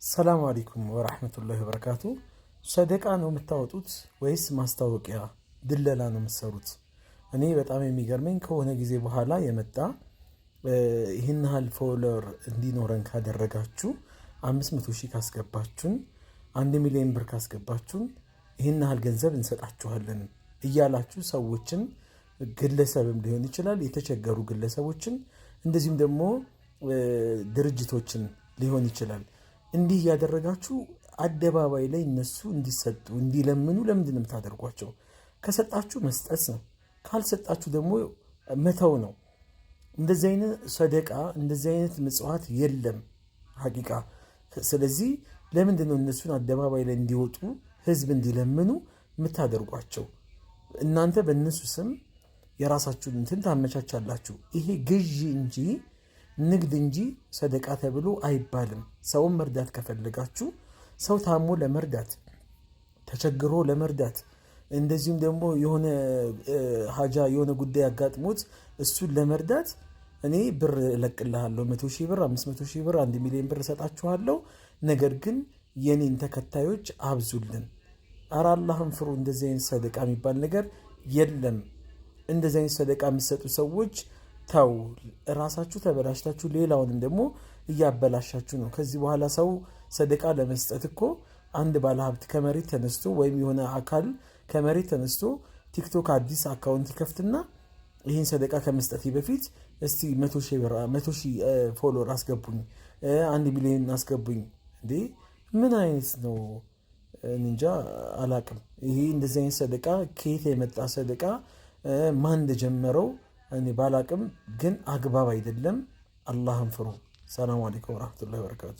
ሰላም አለይኩም ወራህመቱላሂ ወበረካቱ። ሰደቃ ነው የምታወጡት ወይስ ማስታወቂያ ድለላ ነው የምትሰሩት? እኔ በጣም የሚገርመኝ ከሆነ ጊዜ በኋላ የመጣ ይህን ያህል ፎሎወር እንዲኖረን ካደረጋችሁ 500 ሺህ ካስገባችሁን 1 ሚሊዮን ብር ካስገባችሁን ይህን ያህል ገንዘብ እንሰጣችኋለን እያላችሁ ሰዎችን ግለሰብም ሊሆን ይችላል የተቸገሩ ግለሰቦችን እንደዚሁም ደግሞ ድርጅቶችን ሊሆን ይችላል እንዲህ ያደረጋችሁ አደባባይ ላይ እነሱ እንዲሰጡ እንዲለምኑ ለምንድን ነው የምታደርጓቸው? ከሰጣችሁ መስጠት ነው፣ ካልሰጣችሁ ደግሞ መተው ነው። እንደዚህ አይነት ሰደቃ እንደዚህ አይነት ምጽዋት የለም ሐቂቃ። ስለዚህ ለምንድን ነው እነሱን አደባባይ ላይ እንዲወጡ ህዝብ እንዲለምኑ የምታደርጓቸው? እናንተ በእነሱ ስም የራሳችሁን እንትን ታመቻቻላችሁ። ይሄ ግዢ እንጂ ንግድ እንጂ ሰደቃ ተብሎ አይባልም። ሰውን መርዳት ከፈለጋችሁ ሰው ታሞ ለመርዳት ተቸግሮ ለመርዳት እንደዚሁም ደግሞ የሆነ ሀጃ የሆነ ጉዳይ አጋጥሞት እሱን ለመርዳት እኔ ብር እለቅልሃለሁ 100 ሺህ ብር 500 ሺህ ብር 1 ሚሊዮን ብር እሰጣችኋለሁ፣ ነገር ግን የኔን ተከታዮች አብዙልን። ኧረ አላህን ፍሩ። እንደዚህ አይነት ሰደቃ የሚባል ነገር የለም። እንደዚህ አይነት ሰደቃ የሚሰጡ ሰዎች ታው ራሳችሁ ተበላሽታችሁ ሌላውንም ደግሞ እያበላሻችሁ ነው። ከዚህ በኋላ ሰው ሰደቃ ለመስጠት እኮ አንድ ባለሀብት ከመሬት ተነስቶ ወይም የሆነ አካል ከመሬት ተነስቶ ቲክቶክ አዲስ አካውንት ይከፍትና ይህን ሰደቃ ከመስጠት በፊት እስቲ 100 ሺህ ፎሎወር አስገቡኝ 1 ሚሊዮን አስገቡኝ። እንዴ ምን አይነት ነው? እንጃ አላቅም። ይሄ እንደዚህ አይነት ሰደቃ ከየት የመጣ ሰደቃ ማን እንደጀመረው እኔ ባላቅም፣ ግን አግባብ አይደለም። አላህን ፍሩ። ሰላም አለይኩም ወራህመቱላሂ ወበረካቱ።